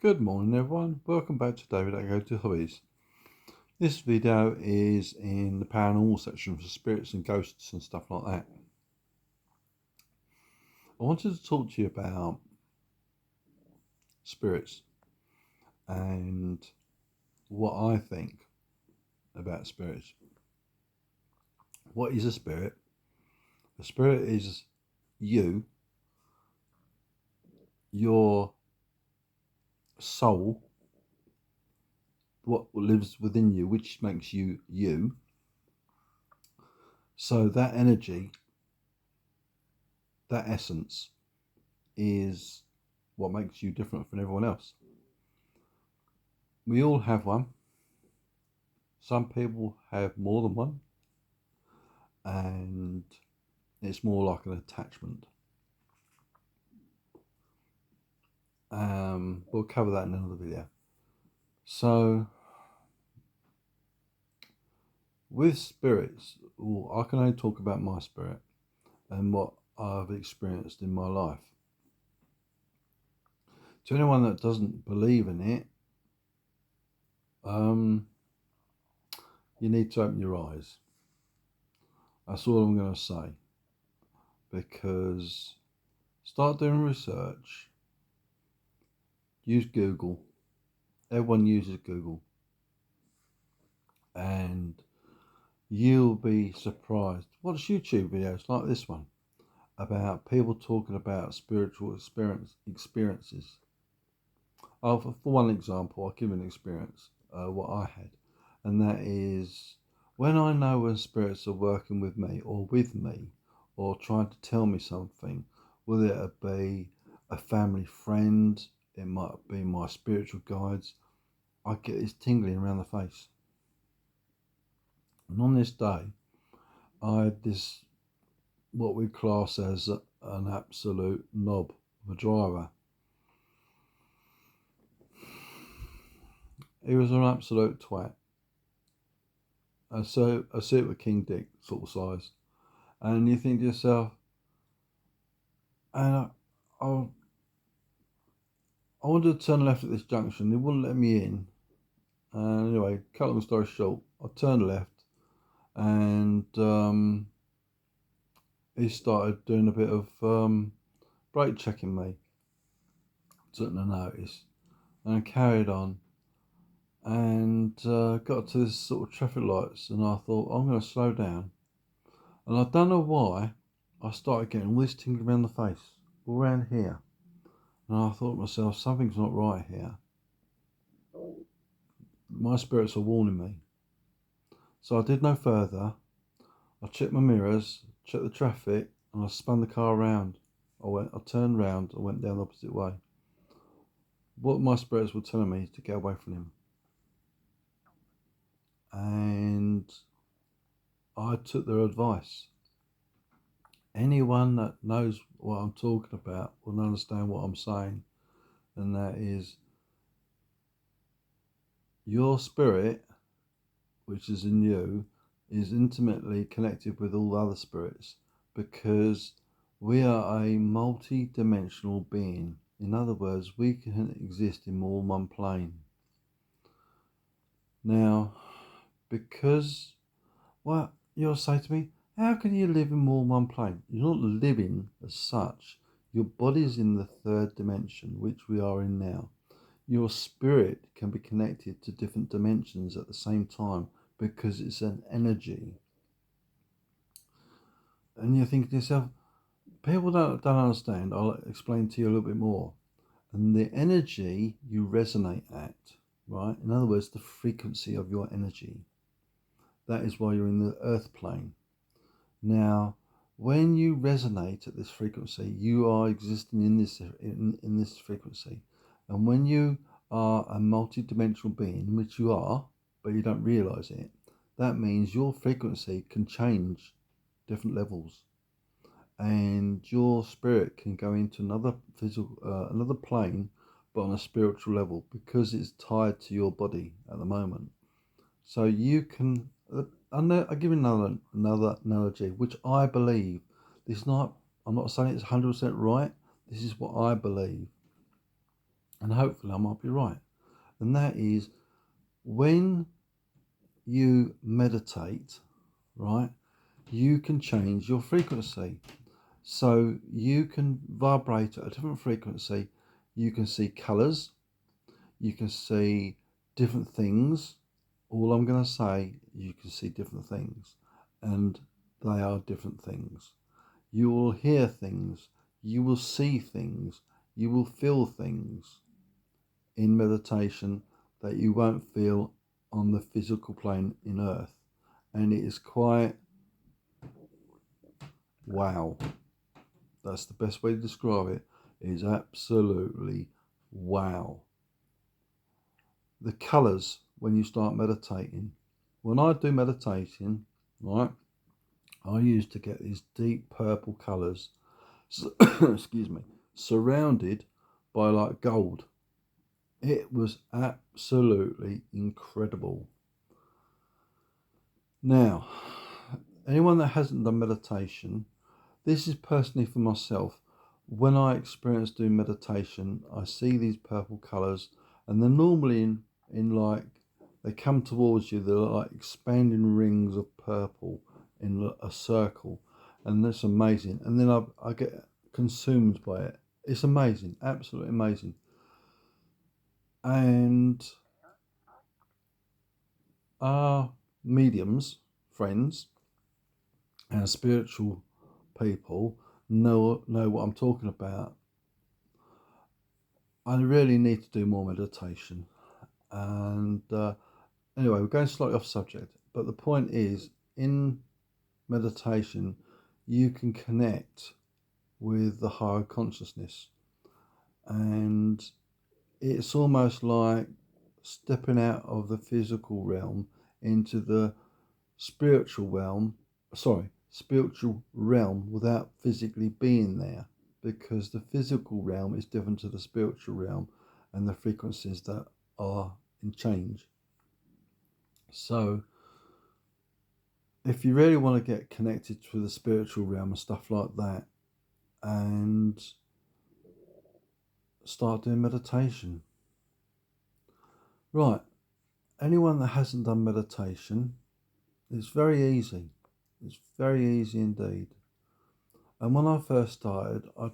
Good morning everyone, welcome back to David at Go to Hobbies. This video is in the paranormal section for spirits and ghosts and stuff like that. I wanted to talk to you about spirits and what I think about spirits. What is a spirit? A spirit is you, your soul, what lives within you, which makes you you. So that energy, that essence, is what makes you different from everyone else. We all have one. Some people have more than one, and it's more like an attachment. We'll cover that in another video. So, with spirits, I can only talk about my spirit and what I've experienced in my life. To anyone that doesn't believe in it, you need to open your eyes. That's all I'm going to say. Because start doing research. Use Google. Everyone uses Google. And you'll be surprised. Watch YouTube videos like this one about people talking about spiritual experiences. For one example, I'll give an experience, what I had, and that is when I know when spirits are working with me or trying to tell me something, whether it be a family friend, it might be my spiritual guides, I get this tingling around the face. And on this day, I had this, what we class as an absolute knob of a driver. He was an absolute twat. I see it with King Dick sort of size. And you think to yourself, and I wanted to turn left at this junction. They wouldn't let me in. And anyway, cut long story short, I turned left and he started doing a bit of brake checking me. Took no notice and carried on and got to this sort of traffic lights, and I thought, I'm going to slow down. And I don't know why I started getting all this tingling around the face, all around here. And I thought to myself, something's not right here. My spirits are warning me. So I did no further. I checked my mirrors, checked the traffic, and I spun the car around. I turned round and went down the opposite way. What my spirits were telling me is to get away from him. And I took their advice. Anyone that knows what I'm talking about will understand what I'm saying, and that is your spirit, which is in you, is intimately connected with all other spirits because we are a multi-dimensional being. In other words, we can exist in more than one plane. Now, because, well, you'll say to me, how can you live in more than one plane? You're not living as such. Your body's in the third dimension, which we are in now. Your spirit can be connected to different dimensions at the same time because it's an energy. And you're thinking to yourself, people don't understand. I'll explain to you a little bit more. And the energy you resonate at, right? In other words, the frequency of your energy. That is why you're in the earth plane. Now, when you resonate at this frequency, you are existing in this frequency. And when you are a multi-dimensional being, which you are, but you don't realize it, that means your frequency can change different levels, and your spirit can go into another another plane, but on a spiritual level, because it's tied to your body at the moment. So you can. I'll give you another analogy, which I believe. I'm not saying it's 100% right. This is what I believe. and hopefully I might be right. And that is, when you meditate, right, you can change your frequency. So you can vibrate at a different frequency. You can see colors, you can see different things. All I'm going to say, you can see different things, and they are different things. You will hear things, you will see things, you will feel things in meditation that you won't feel on the physical plane in earth. And it is quite wow. That's the best way to describe it. It is absolutely wow. The colours when you start meditating. When I do meditation, right, I used to get these deep purple colours, excuse me, surrounded by like gold. It was absolutely incredible. Now, anyone that hasn't done meditation, this is personally for myself. When I experience doing meditation, I see these purple colours, and they're normally in like, they come towards you, they're like expanding rings of purple in a circle, and that's amazing. And then I get consumed by it. It's amazing, absolutely amazing. And our mediums, friends, and spiritual people know what I'm talking about. I really need to do more meditation. And anyway, we're going slightly off subject, but the point is, in meditation, you can connect with the higher consciousness, and it's almost like stepping out of the physical realm into the spiritual realm. Spiritual realm without physically being there, because the physical realm is different to the spiritual realm and the frequencies that are in change. So if you really want to get connected to the spiritual realm and stuff like that, and start doing meditation. Right, anyone that hasn't done meditation, it's very easy. It's very easy indeed. And when I first started, I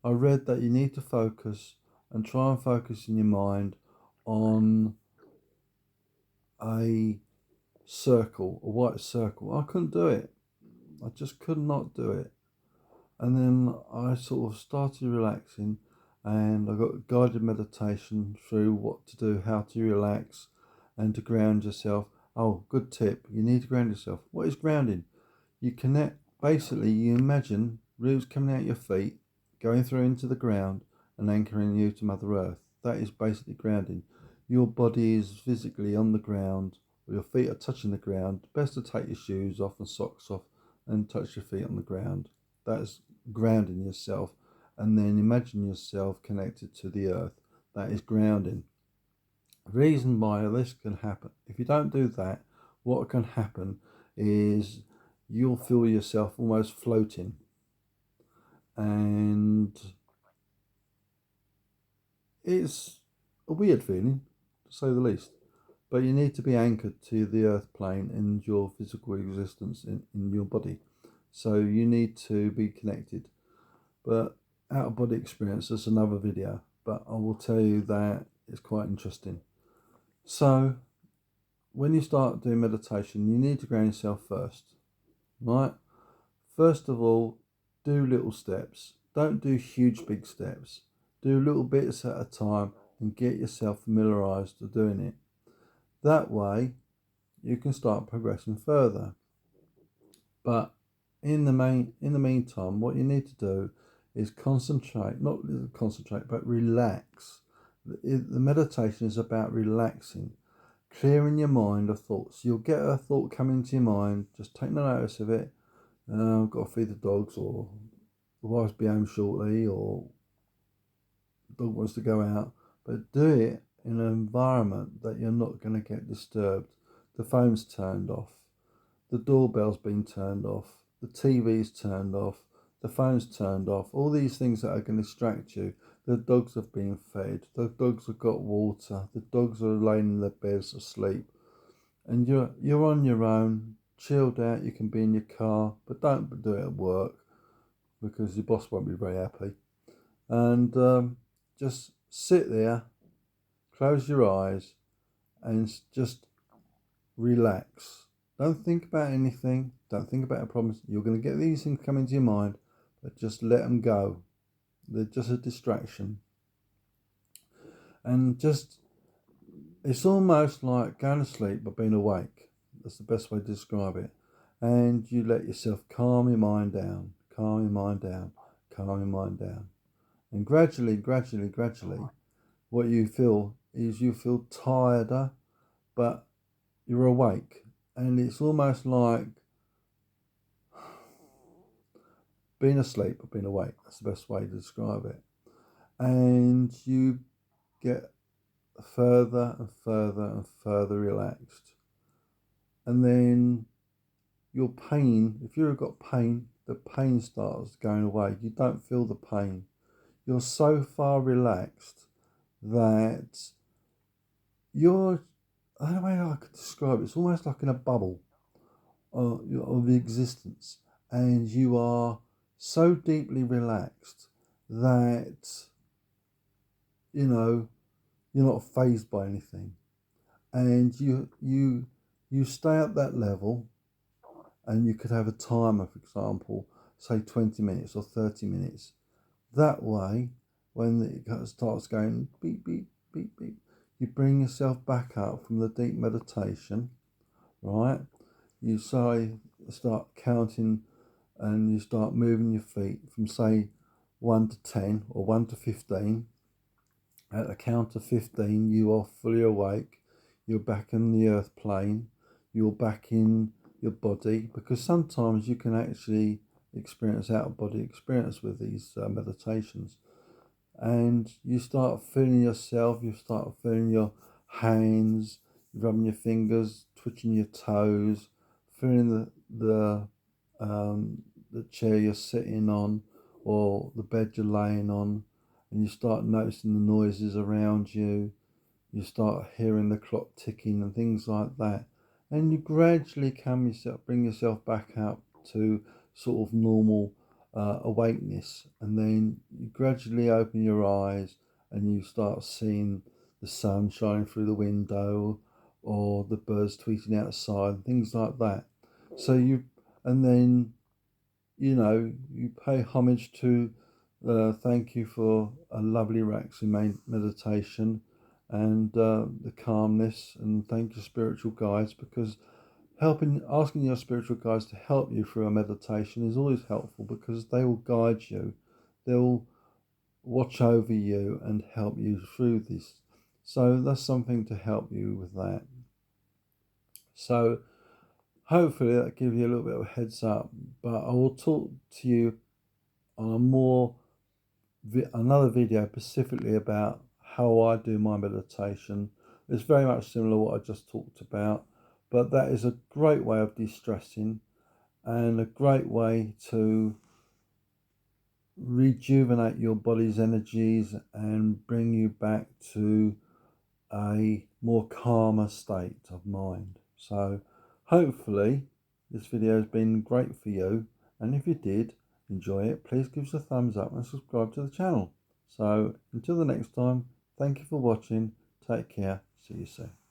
read that you need to focus and try and focus in your mind on a circle, a white circle. I couldn't do it. I just could not do it. And then I sort of started relaxing, and I got guided meditation through what to do, how to relax, and to ground yourself. Oh, good tip. You need to ground yourself. What is grounding? You connect, basically, you imagine roots coming out your feet, going through into the ground, and anchoring you to Mother Earth. That is basically grounding. Your body is physically on the ground, or your feet are touching the ground. Best to take your shoes off and socks off and touch your feet on the ground. That's grounding yourself. And then imagine yourself connected to the earth. That is grounding. The reason why this can happen, if you don't do that, what can happen is you'll feel yourself almost floating, and it's a weird feeling, to say the least. But you need to be anchored to the earth plane and your physical existence in your body. So you need to be connected. But out of body experience is another video, but I will tell you that it's quite interesting. So when you start doing meditation, you need to ground yourself first, right? First of all, do little steps. Don't do huge big steps. Do little bits at a time and get yourself familiarized to doing it. That way you can start progressing further. But in the meantime, what you need to do is but relax. The meditation is about relaxing, clearing your mind of thoughts. You'll get a thought come into your mind, just take no notice of it. I've got to feed the dogs, or the wife's be home shortly, or the dog wants to go out. But do it in an environment that you're not going to get disturbed. The phone's turned off, the doorbell's been turned off, the TV's turned off, the phone's turned off, all these things that are going to distract you. The dogs have been fed, the dogs have got water, the dogs are laying in their beds asleep, and you're on your own, chilled out. You can be in your car, but don't do it at work because your boss won't be very happy. And just sit there, close your eyes, and just relax. Don't think about anything. Don't think about problems. You're going to get these things come into your mind, but just let them go. They're just a distraction. And just, it's almost like going to sleep but being awake. That's the best way to describe it. And you let yourself calm your mind down, calm your mind down, calm your mind down. And gradually, what you feel is you feel tireder, but you're awake. And it's almost like being asleep or being awake. That's the best way to describe it. And you get further and further and further relaxed. And then your pain, if you've got pain, the pain starts going away. You don't feel the pain. You're so far relaxed that you're, I don't know how I could describe it. It's almost like in a bubble of existence. And you are so deeply relaxed that, you know, you're not fazed by anything. And you stay at that level, and you could have a timer, for example, say 20 minutes or 30 minutes. That way, when it starts going beep, beep, beep, beep, you bring yourself back up from the deep meditation, right? You start counting, and you start moving your feet from, say, 1 to 10 or 1 to 15. At the count of 15, you are fully awake. You're back in the earth plane. You're back in your body, because sometimes you can actually experience out-of-body experience with these meditations. And you start feeling yourself. You start feeling your hands, rubbing your fingers, twitching your toes, feeling the chair you're sitting on or the bed you're laying on, and you start noticing the noises around you. You start hearing the clock ticking and things like that, and you gradually bring yourself back up to sort of normal awakeness, and then you gradually open your eyes and you start seeing the sun shining through the window or the birds tweeting outside and things like that. And then, you know, you pay homage to thank you for a lovely relaxing meditation and the calmness, and thank your spiritual guides, because asking your spiritual guides to help you through a meditation is always helpful, because they will guide you, they'll watch over you and help you through this. So that's something to help you with that. So hopefully that gives you a little bit of a heads up, but I will talk to you on another video specifically about how I do my meditation. It's very much similar to what I just talked about, but that is a great way of de-stressing and a great way to rejuvenate your body's energies and bring you back to a more calmer state of mind. So hopefully this video has been great for you, and if you did enjoy it, please give us a thumbs up and subscribe to the channel. So until the next time, thank you for watching. Take care. See you soon.